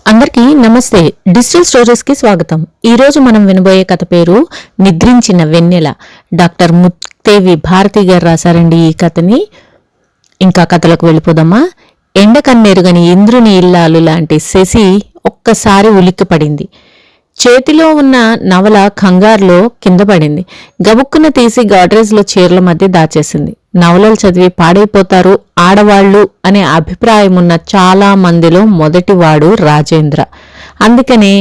అందరికీ నమస్తే. Digital stories కి స్వాగతం. ఈ రోజు మనం వినబోయే కథ పేరు నిద్రించిన వెన్నెల. డాక్టర్ ముత్తేవి భారతి గారు రాశారండి ఈ కథని. ఇంకా కథలకు వెళ్ళిపోదామా. ఎండ కన్నెరుగని ఇంద్రుని ఇల్లాలు లాంటి శశి ఒక్కసారి ఉలిక్కిపడింది. చేతిలో ఉన్న నవల కంగారులో కింద పడింది. గబుక్కున తీసి గాడ్రేజ్లో చీరల మధ్య దాచేసింది. నవలలు చదివి పాడైపోతారు ఆడవాళ్లు అనే అభిప్రాయమున్న చాలా మందిలో మొదటివాడు రాజేంద్ర. అందుకనే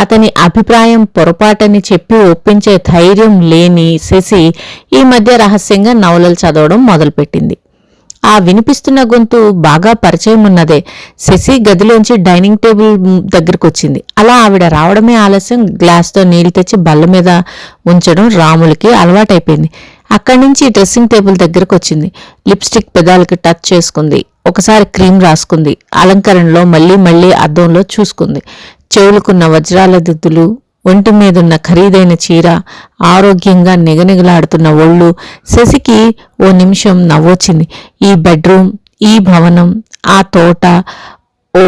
అతని అభిప్రాయం పొరపాటని చెప్పి ఒప్పించే ధైర్యం లేని శశి ఈ మధ్య రహస్యంగా నవలలు చదవడం మొదలుపెట్టింది. ఆ వినిపిస్తున్న గొంతు బాగా పరిచయం ఉన్నదే. శశి గదిలోంచి డైనింగ్ టేబుల్ దగ్గరకు వచ్చింది. అలా ఆవిడ రావడమే ఆలస్యం. గ్లాస్తో నీళ్లు తెచ్చి బల్ల మీద ఉంచడం రాములకి అలవాటైపోయింది. అక్కడి నుంచి డ్రెస్సింగ్ టేబుల్ దగ్గరకు వచ్చింది. లిప్స్టిక్ పెదాలకి టచ్ చేసుకుంది. ఒకసారి క్రీమ్ రాసుకుంది. అలంకరణలో మళ్లీ అద్దంలో చూసుకుంది. చెవులుకున్న వజ్రాల దిద్దులు, ఒంటి మీదున్న ఖరీదైన చీర, ఆరోగ్యంగా నిగనిగలాడుతున్న ఒళ్ళు. శశికి ఓ నిమిషం నవ్వొచ్చింది. ఈ బెడ్రూమ్, ఈ భవనం, ఆ తోట, ఓ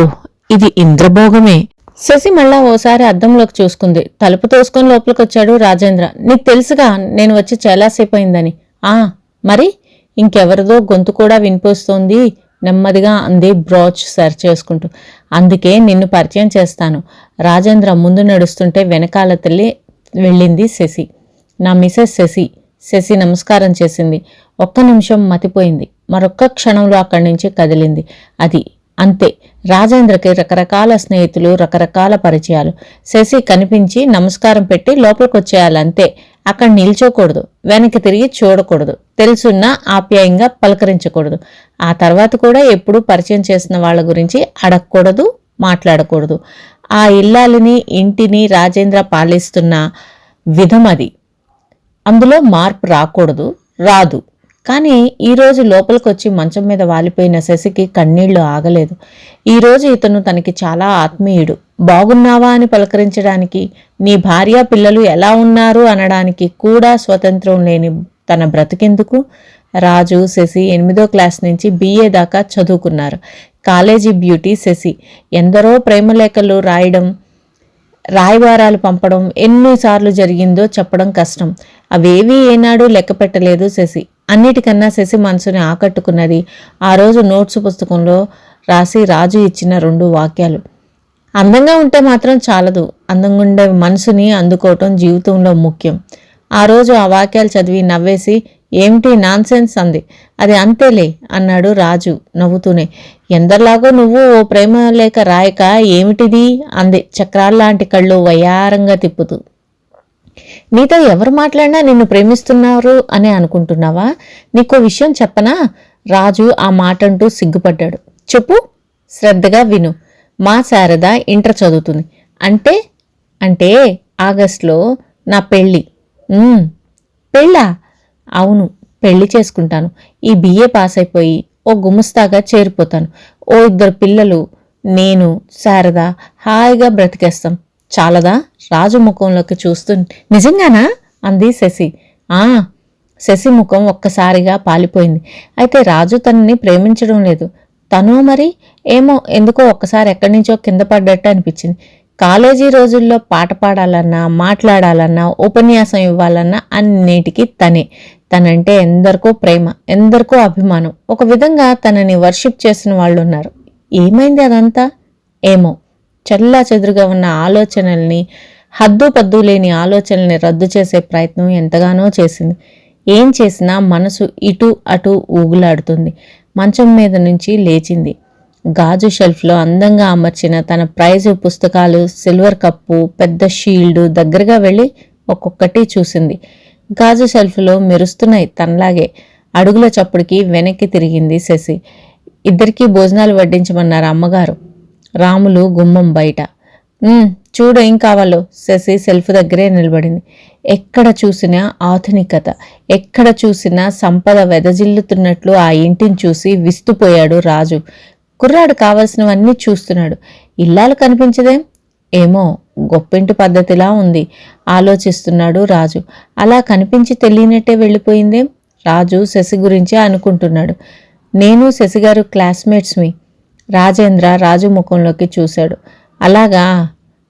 ఇది ఇంద్రభోగమే. శశి మళ్ళా ఓసారి అద్దంలోకి చూసుకుంది. తలుపు తోసుకొని లోపలికొచ్చాడు రాజేంద్ర. నీకు తెలుసుగా నేను వచ్చి చాలాసేపు అయిందని. మరి ఇంకెవరిదో గొంతు కూడా వినిపిస్తోంది నెమ్మదిగా అంది బ్రోచ్ సరి చేసుకుంటూ. అందుకే నిన్ను పరిచయం చేస్తాను. రాజేంద్ర ముందు నడుస్తుంటే వెనకాల తల్లి వెళ్ళింది శశి. నా మిసెస్ శశి. శశి నమస్కారం చేసింది. ఒక్క నిమిషం మతిపోయింది. మరొక్క క్షణంలో అక్కడి నుంచి కదిలింది. అది అంతే. రాజేంద్రకి రకరకాల స్నేహితులు, రకరకాల పరిచయాలు. శశి కనిపించి నమస్కారం పెట్టి లోపలికొచ్చేయాలంతే. అక్కడ నిల్చోకూడదు, వెనక్కి తిరిగి చూడకూడదు, తెలుసున్నా ఆప్యాయంగా పలకరించకూడదు. ఆ తర్వాత కూడా ఎప్పుడూ పరిచయం చేసిన వాళ్ళ గురించి అడగకూడదు, మాట్లాడకూడదు. ఆ ఇల్లాలిని, ఇంటిని రాజేంద్ర పాలిస్తున్న విధం అది. అందులో మార్పు రాకూడదు, రాదు. కానీ ఈరోజు లోపలికొచ్చి మంచం మీద వాలిపోయిన శశికి కన్నీళ్లు ఆగలేదు. ఈరోజు ఇతను తనకి చాలా ఆత్మీయుడు. బాగున్నావా అని పలకరించడానికి, నీ భార్య పిల్లలు ఎలా ఉన్నారు అనడానికి కూడా స్వతంత్రం లేని తన బ్రతికెందుకు? రాజు, శశి 8వ క్లాస్ నుంచి BA దాకా చదువుకున్నారు. College beauty Shashi. ఎందరో ప్రేమలేఖలు రాయడం, రాయబారాలు పంపడం ఎన్నిసార్లు జరిగిందో చెప్పడం కష్టం. అవేవీ ఏనాడు లెక్క పెట్టలేదు శశి. అన్నిటికన్నా శశి మనసుని ఆకట్టుకున్నది ఆ రోజు నోట్సు పుస్తకంలో రాసి రాజు ఇచ్చిన 2 వాక్యాలు. అందంగా ఉంటే మాత్రం చాలదు, అందంగా ఉండే మనసుని అందుకోవటం జీవితంలో ముఖ్యం. ఆ రోజు ఆ వాక్యాలు చదివి నవ్వేసి, ఏమిటి నాన్సెన్స్ అంది. అది అంతేలే అన్నాడు రాజు నవ్వుతూనే. ఎందరిలాగో నువ్వు ఓ ప్రేమ లేఖ రాయక ఏమిటిది అంది చక్రాల్లాంటి కళ్ళు వయ్యారంగా తిప్పుతూ. నీతో ఎవరు మాట్లాడినా నిన్ను ప్రేమిస్తున్నారు అని అనుకుంటున్నావా? నీకో విషయం చెప్పనా? రాజు ఆ మాటంటూ సిగ్గుపడ్డాడు. చెప్పు, శ్రద్ధగా విను. మా శారద ఇంటర్ చదువుతుంది. అంటే ఆగస్టులో నా పెళ్ళి. పెళ్ళా? అవును, పెళ్లి చేసుకుంటాను. ఈ BA పాస్ అయిపోయి ఓ గుమస్తాగా చేరిపోతాను. ఓ 2 పిల్లలు, నేను, శారద హాయిగా బ్రతికేస్తాం. చాలదా? రాజు ముఖంలోకి చూస్తూ నిజంగానా అంది శశి. శశి ముఖం ఒక్కసారిగా పాలిపోయింది. అయితే రాజు తనని ప్రేమించడం లేదు. తను మరి ఏమో, ఎందుకో ఒక్కసారి ఎక్కడి నుంచో కింద పడ్డట్టు అనిపించింది. కాలేజీ రోజుల్లో పాట పాడాలన్నా, మాట్లాడాలన్నా, ఉపన్యాసం ఇవ్వాలన్నా అన్నిటికీ తనంటే ఎందరికో ప్రేమ, ఎందరికో అభిమానం. ఒక విధంగా తనని వర్షిప్ చేసిన వాళ్ళు ఉన్నారు. ఏమైంది అదంతా? ఏమో. చల్లా చెదురుగా ఉన్న ఆలోచనల్ని, హద్దు పద్దు లేని ఆలోచనల్ని రద్దు చేసే ప్రయత్నం ఎంతగానో చేసింది. ఏం చేసినా మనసు ఇటు అటు ఊగులాడుతుంది. మంచం మీద నుంచి లేచింది. గాజు షెల్ఫ్లో అందంగా అమర్చిన తన ప్రైజు పుస్తకాలు, సిల్వర్ కప్పు, పెద్ద షీల్డ్ దగ్గరగా వెళ్ళి ఒక్కొక్కటి చూసింది. గాజు షెల్ఫ్లో మెరుస్తున్నాయి తనలాగే. అడుగుల చప్పుడికి వెనక్కి తిరిగింది శశి. ఇద్దరికీ భోజనాలు వడ్డించమన్నారు అమ్మగారు. రాములు గుమ్మం బయట. చూడు ఏం కావాలో. శశి సెల్ఫ్ దగ్గరే నిలబడింది. ఎక్కడ చూసినా ఆధునికత, ఎక్కడ చూసినా సంపద వెదజిల్లుతున్నట్లు ఆ ఇంటిని చూసి విస్తుపోయాడు రాజు. కుర్రాడు కావలసినవన్నీ చూస్తున్నాడు. ఇల్లాలు కనిపించదేం? ఏమో, గొప్పింటి పద్ధతిలా ఉంది ఆలోచిస్తున్నాడు రాజు. అలా కనిపించి తెలియనట్టే వెళ్ళిపోయిందేం? రాజు శశి గురించే అనుకుంటున్నాడు. నేను శశిగారు క్లాస్మేట్స్మి. రాజేంద్ర రాజు ముఖంలోకి చూశాడు. అలాగా,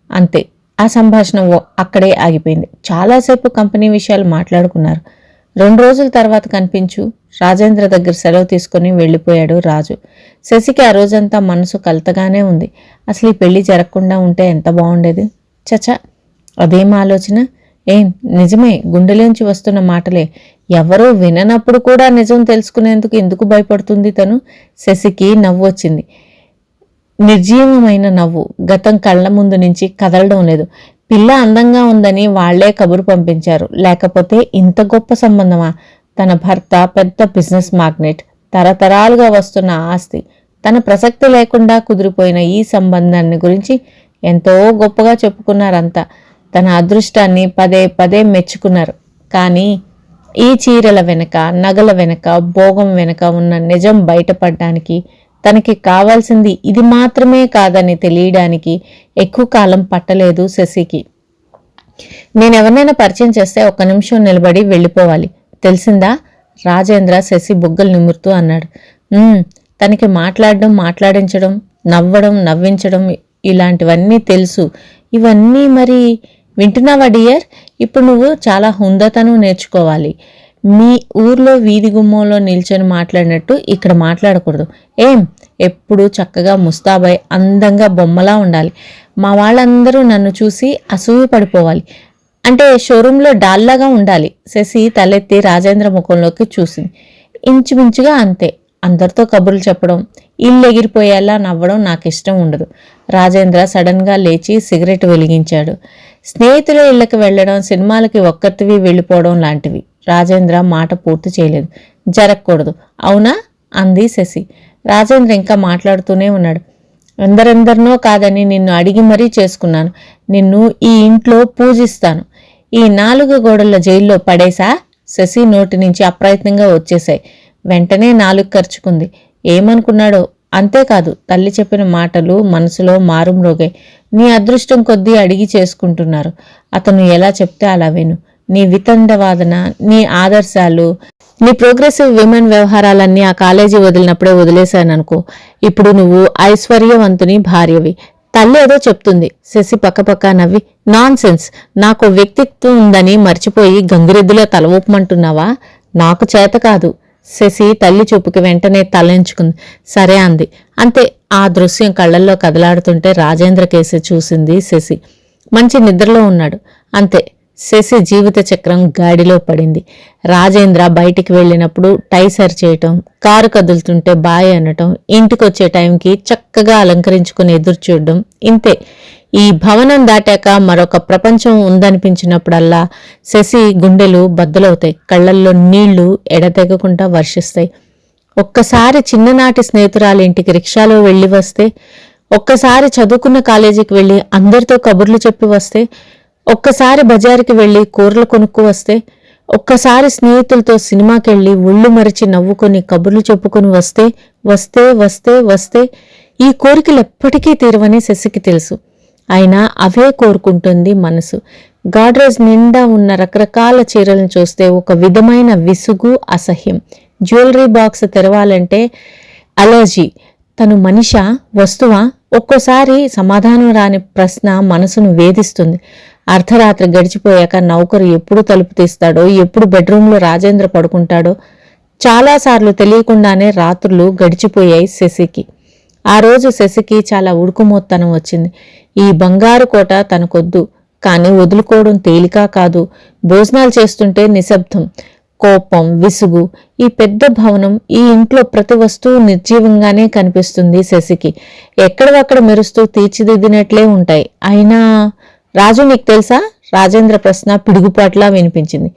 అంతే. ఆ సంభాషణ అక్కడే ఆగిపోయింది. చాలాసేపు కంపెనీ విషయాలు మాట్లాడుకున్నారు. 2 రోజుల తర్వాత కనిపించు, రాజేంద్ర దగ్గర సెలవు తీసుకుని వెళ్ళిపోయాడు రాజు. శశికి ఆ రోజంతా మనసు కలతగానే ఉంది. అసలు ఈ పెళ్లి జరగకుండా ఉంటే ఎంత బాగుండేది. చచా, అదేం ఆలోచన? ఏం నిజమే, గుండెలోంచి వస్తున్న మాటలే. ఎవరూ విననప్పుడు కూడా నిజం తెలుసుకునేందుకు ఎందుకు భయపడుతుంది తను? శశికి నవ్వు వచ్చింది. నిర్జీవమైన నవ్వు. గతం కళ్ళ ముందు నుంచి కదలడం లేదు. పిల్ల అందంగా ఉందని వాళ్లే కబురు పంపించారు. లేకపోతే ఇంత గొప్ప సంబంధమా? తన భర్త పెద్ద బిజినెస్ మాగ్నెట్, తరతరాలుగా వస్తున్న ఆస్తి. తన ప్రసక్తి లేకుండా కుదిరిపోయిన ఈ సంబంధాన్ని గురించి ఎంతో గొప్పగా చెప్పుకున్నారంతా. తన అదృష్టాన్ని పదే పదే మెచ్చుకున్నారు. కానీ ఈ చీరల వెనక, నగల వెనక, భోగం వెనక ఉన్న నిజం బయటపడడానికి, తనకి కావాల్సింది ఇది మాత్రమే కాదని తెలియడానికి ఎక్కువ కాలం పట్టలేదు శశికి. నేనెవరినైనా పరిచయం చేస్తే 1 నిమిషం నిలబడి వెళ్ళిపోవాలి, తెలిసిందా? రాజేంద్ర శశి బుగ్గలు నిమురుతూ అన్నాడు. తనకి మాట్లాడడం, మాట్లాడించడం, నవ్వడం, నవ్వించడం ఇలాంటివన్నీ తెలుసు. ఇవన్నీ మరి వింటున్నావా డియర్? ఇప్పుడు నువ్వు చాలా హుందాతనం నేర్చుకోవాలి. మీ ఊర్లో వీధి గుమ్మంలో నిల్చొని మాట్లాడినట్టు ఇక్కడ మాట్లాడకూడదు. ఎప్పుడు చక్కగా ముస్తాబై అందంగా బొమ్మలా ఉండాలి. మా వాళ్ళందరూ నన్ను చూసి అసూయ పడిపోవాలి. అంటే షోరూంలో డాల్లాగా ఉండాలి. శశి తలెత్తి రాజేంద్ర ముఖంలోకి చూసింది. ఇంచుమించుగా అంతే. అందరితో కబుర్లు చెప్పడం, ఇల్లు ఎగిరిపోయేలా నవ్వడం నాకు ఇష్టం ఉండదు. రాజేంద్ర సడన్గా లేచి సిగరెట్ వెలిగించాడు. స్నేహితుల ఇళ్లకు వెళ్లడం, సినిమాలకి ఒక్కరివి వెళ్ళిపోవడం లాంటివి. రాజేంద్ర మాట పూర్తి చేయలేదు. జరగకూడదు, అవునా? అంది శశి. రాజేంద్ర ఇంకా మాట్లాడుతూనే ఉన్నాడు. ఎందరెందరినో కాదని నిన్ను అడిగి మరీ చేసుకున్నాను. నిన్ను ఈ ఇంట్లో పూజిస్తాను. ఈ 4 గోడల జైల్లో పడేసా? శశి నోటి నుంచి అప్రయత్నంగా వచ్చేశాయి. వెంటనే నాలుగు ఖర్చుకుంది. ఏమనుకున్నాడో. అంతేకాదు, తల్లి చెప్పిన మాటలు మనసులో మారుమ్రోగాయి. నీ అదృష్టం కొద్దీ అడిగి చేసుకుంటున్నారు. అతను ఎలా చెప్తే అలా విను. నీ వితండవాదన, నీ ఆదర్శాలు, నీ ప్రోగ్రెసివ్ విమెన్ వ్యవహారాలన్నీ ఆ కాలేజీ వదిలినప్పుడే వదిలేశాననుకో. ఇప్పుడు నువ్వు ఐశ్వర్యవంతుని భార్యవి. తల్లి ఏదో చెప్తుంది. శశి పక్కపక్క నవ్వి, నాన్ సెన్స్, నాకు వ్యక్తిత్వం ఉందని మర్చిపోయి గంగిరెద్దులో తల ఊపమంటున్నావా? నాకు చేత కాదు. శశి తల్లి చూపుకి వెంటనే తలంచుకుంది. సరే అంది. అంతే. ఆ దృశ్యం కళ్లల్లో కదలాడుతుంటే రాజేంద్ర కేసి చూసింది శశి. మంచి నిద్రలో ఉన్నాడు. అంతే. శశి జీవిత చక్రం గాడిలో పడింది. రాజేంద్ర బయటికి వెళ్ళినప్పుడు టై సరి చేయటం, కారు కదులుతుంటే బాయ్ అనటం, ఇంటికొచ్చే టైంకి చక్కగా అలంకరించుకుని ఎదురు చూడడం, ఇంతే. ఈ భవనం దాటాక మరొక ప్రపంచం ఉందనిపించినప్పుడల్లా శశి గుండెలు బద్దలవుతాయి. కళ్లల్లో నీళ్లు ఎడతెగకుండా వర్షిస్తాయి. ఒక్కసారి చిన్ననాటి స్నేహితురాలింటికి రిక్షాలో వెళ్ళి వస్తే, ఒక్కసారి చదువుకున్న కాలేజీకి వెళ్ళి అందరితో కబుర్లు చెప్పి వస్తే, ఒక్కసారి బజారుకి వెళ్ళి కూరలు కొనుక్కు వస్తే, ఒక్కసారి స్నేహితులతో సినిమాకెళ్ళి ఒళ్ళు మరిచి నవ్వుకొని కబుర్లు చెప్పుకొని వస్తే వస్తే వస్తే వస్తే ఈ కోరికలు ఎప్పటికీ తీరవని శశికి తెలుసు. అయినా అవే కోరుకుంటుంది మనసు. గాడ్రేజ్ నిండా ఉన్న రకరకాల చీరలను చూస్తే ఒక విధమైన విసుగు, అసహ్యం. జ్యువెలరీ బాక్స్ తెరవాలంటే అలర్జీ. తను మనిషా, వస్తువా? ఒక్కోసారి సమాధానం రాని ప్రశ్న మనసును వేధిస్తుంది. అర్ధరాత్రి గడిచిపోయాక నౌకరు ఎప్పుడు తలుపు తీస్తాడో, ఎప్పుడు బెడ్రూంలో రాజేంద్ర పడుకుంటాడో. చాలాసార్లు తెలియకుండానే రాత్రులు గడిచిపోయాయి శశికి. ఆ రోజు శశికి చాలా ఉడుకుమోత్తనం వచ్చింది. ఈ బంగారు కోట తనకొద్దు, కానీ వదులుకోవడం తేలికా కాదు. భోజనాలు చేస్తుంటే నిశ్శబ్దం, కోపం, విసుగు. ఈ పెద్ద భవనం, ఈ ఇంట్లో ప్రతి వస్తువు నిర్జీవంగానే కనిపిస్తుంది శశికి. ఎక్కడవక్కడ మెరుస్తూ తీర్చిదిద్దినట్లే ఉంటాయి. అయినా రాజు నీకు తెలుసా? రాజేంద్ర ప్రశ్న పిడుగుపాట్లా వినిపించింది.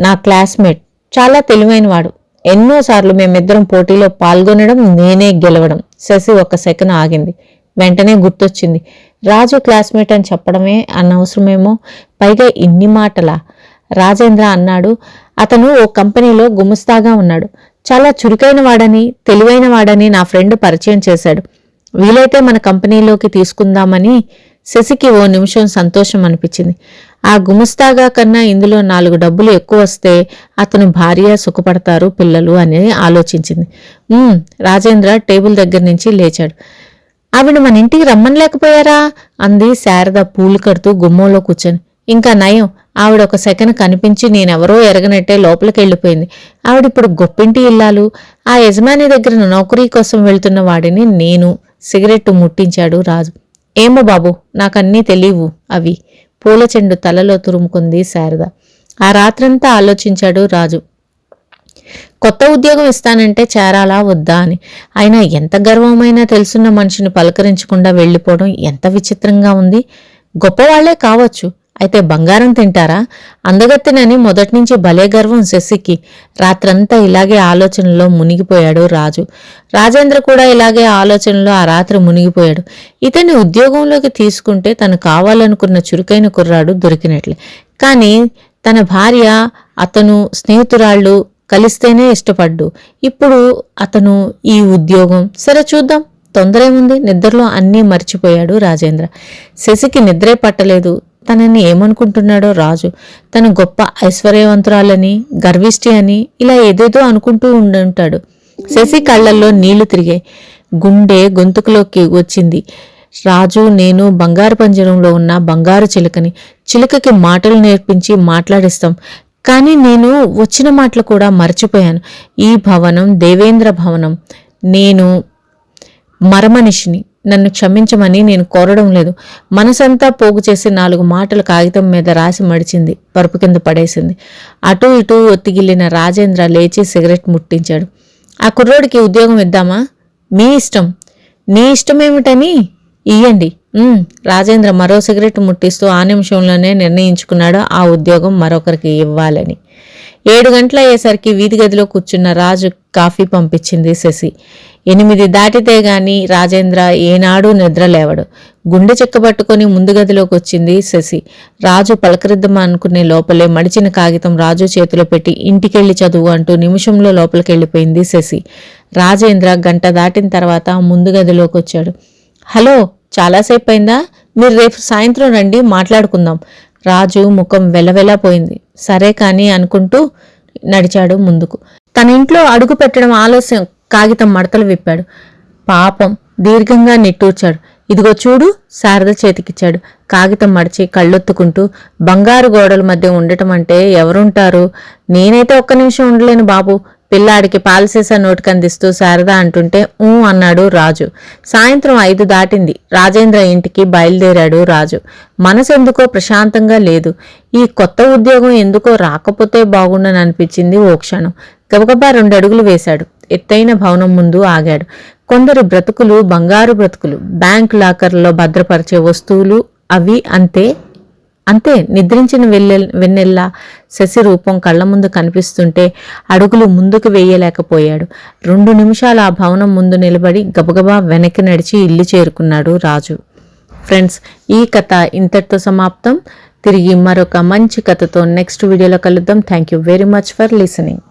నా క్లాస్మేట్, చాలా తెలివైనవాడు. ఎన్నోసార్లు మేమిద్దరం పోటీలో పాల్గొనడం, నేనే గెలవడం. శశి 1 సెకను ఆగింది. వెంటనే గుర్తొచ్చింది. రాజు క్లాస్మేట్ అని చెప్పడమే అనవసరమేమో, పైగా ఇన్ని మాటలా? రాజేంద్ర అన్నాడు. అతను ఓ కంపెనీలో గుమస్తాగా ఉన్నాడు. చాలా చురుకైన వాడని, తెలివైన వాడని నా ఫ్రెండ్ పరిచయం చేశాడు. వీలైతే మన కంపెనీలోకి తీసుకుందామని. శశికి ఓ నిమిషం సంతోషం అనిపించింది. ఆ గుమస్తాగా కన్నా ఇందులో 4 డబ్బులు ఎక్కువ వస్తే అతను భార్య సుఖపడతారు, పిల్లలు అని ఆలోచించింది. రాజేంద్ర టేబుల్ దగ్గర నుంచి లేచాడు. ఆవిడ మన ఇంటికి రమ్మనలేకపోయారా అంది శారద పూలు కడుతూ గుమ్మంలో కూర్చొని. ఇంకా నయం, ఆవిడ ఒక సెకను కనిపించి నేనెవరో ఎరగనట్టే లోపలికెళ్ళిపోయింది. ఆవిడిప్పుడు గొప్పింటి ఇల్లాలు. ఆ యజమాని దగ్గర నౌకరీ కోసం వెళ్తున్న వాడిని నేను. సిగరెట్టు ముట్టించాడు రాజు. ఏమో బాబు, నాకన్నీ తెలియవు అవి. పూల చెండు తలలో తురుముకుంది శారద. ఆ రాత్రంతా ఆలోచించాడు రాజు. కొత్త ఉద్యోగం ఇస్తానంటే చేరాలా వద్దా అని. అయినా ఎంత గర్వమైనా తెలుసున్న మనిషిని పలకరించకుండా వెళ్ళిపోవడం ఎంత విచిత్రంగా ఉంది. గొప్పవాళ్లే కావచ్చు, అయితే బంగారం తింటారా? అందగత్తెనని మొదటినుంచి భలే గర్వం శశికి. రాత్రంతా ఇలాగే ఆలోచనలో మునిగిపోయాడు రాజు. రాజేంద్ర కూడా ఇలాగే ఆలోచనలో ఆ రాత్రి మునిగిపోయాడు. ఇతన్ని ఉద్యోగంలోకి తీసుకుంటే తను కావాలనుకున్న చురుకైన కుర్రాడు దొరికినట్లే. కానీ తన భార్య, అతను స్నేహితురాళ్ళు కలిస్తేనే ఇష్టపడ్డు. ఇప్పుడు అతను ఈ ఉద్యోగం, సరే చూద్దాం, తొందరేముంది. నిద్రలో అన్నీ మర్చిపోయాడు రాజేంద్ర. శశికి నిద్రే పట్టలేదు. తనని ఏమనుకుంటున్నాడో రాజు. తను గొప్ప ఐశ్వర్యవంతురాలని, గర్విష్టి అని ఇలా ఏదేదో అనుకుంటూ ఉండుంటాడు. శశి కళ్లల్లో నీళ్లు తిరిగాయి. గుండె గొంతుకులోకి వచ్చింది. రాజు, నేను బంగారు పంజరంలో ఉన్న బంగారు చిలుకని. చిలుకకి మాటలు నేర్పించి మాట్లాడిస్తాం. కానీ నేను వచ్చిన మాటలు కూడా మర్చిపోయాను. ఈ భవనం దేవేంద్ర భవనం. నేను మరమనిషిని. నన్ను క్షమించమని నేను కోరడం లేదు. మనసంతా పోగు చేసి 4 మాటలు కాగితం మీద రాసి మడిచింది, పరుపు కింద పడేసింది. అటూ ఇటూ ఒత్తిగిల్లిన రాజేంద్ర లేచి సిగరెట్ ముట్టించాడు. ఆ కుర్రోడికి ఉద్యోగం ఇద్దామా? మీ ఇష్టం. నీ ఇష్టమేమిటని ఇయ్యండి. రాజేంద్ర మరో సిగరెట్ ముట్టిస్తూ ఆ నిమిషంలోనే నిర్ణయించుకున్నాడు ఆ ఉద్యోగం మరొకరికి ఇవ్వాలని. 7 గంటలయ్యేసరికి వీధి గదిలో కూర్చున్న రాజు కాఫీ పంపించింది శశి. 8 దాటితే గాని రాజేంద్ర ఏనాడూ నిద్రలేవడు. గుండె చెక్కబట్టుకుని ముందు గదిలోకి వచ్చింది శశి. రాజు పలకరిద్దామనుకునే లోపలే మడిచిన కాగితం రాజు చేతిలో పెట్టి ఇంటికెళ్ళి చదువు అంటూ నిమిషంలో లోపలికెళ్ళిపోయింది శశి. రాజేంద్ర గంట దాటిన తర్వాత ముందు గదిలోకి వచ్చాడు. హలో, చాలాసేపు అయిందా? మీరు రేపు సాయంత్రం రండి, మాట్లాడుకుందాం. రాజు ముఖం వెలవెలపోయింది. సరే కానీ అనుకుంటూ నడిచాడు ముందుకు. తన ఇంట్లో అడుగు పెట్టడం ఆలస్యం. కాగితం మడతలు విప్పాడు. పాపం దీర్ఘంగా నిట్టూర్చాడు. ఇదిగో చూడు, శారద చేతికిచ్చాడు. కాగితం మడిచి కళ్ళొత్తుకుంటూ, బంగారు గోడల మధ్య ఉండటం అంటే ఎవరుంటారు? నేనైతే ఒక్క నిమిషం ఉండలేను బాబు. పిల్లాడికి పాలసీసా నోటికందిస్తూ శారద అంటుంటే అన్నాడు రాజు. సాయంత్రం 5 దాటింది. రాజేంద్ర ఇంటికి బయలుదేరాడు రాజు. మనసెందుకో ప్రశాంతంగా లేదు. ఈ కొత్త ఉద్యోగం ఎందుకో రాకపోతే బాగుండననిపించింది ఓ క్షణం. గబగబా 2 అడుగులు వేశాడు. ఎత్తైన భవనం ముందు ఆగాడు. కొందరు బ్రతుకులు బంగారు బ్రతుకులు. బ్యాంక్ లాకర్లో భద్రపరిచే వస్తువులు అవి అంతే. నిద్రించిన వెన్నెల్లా శశి రూపం కళ్ల ముందు కనిపిస్తుంటే అడుగులు ముందుకు వేయలేకపోయాడు. 2 నిమిషాలు ఆ భవనం ముందు నిలబడి గబగబా వెనక్కి నడిచి ఇల్లు చేరుకున్నాడు రాజు. ఫ్రెండ్స్, ఈ కథ ఇంతటితో సమాప్తం. తిరిగి మరొక మంచి కథతో నెక్స్ట్ వీడియోలో కలుద్దాం. Thank you very much for listening.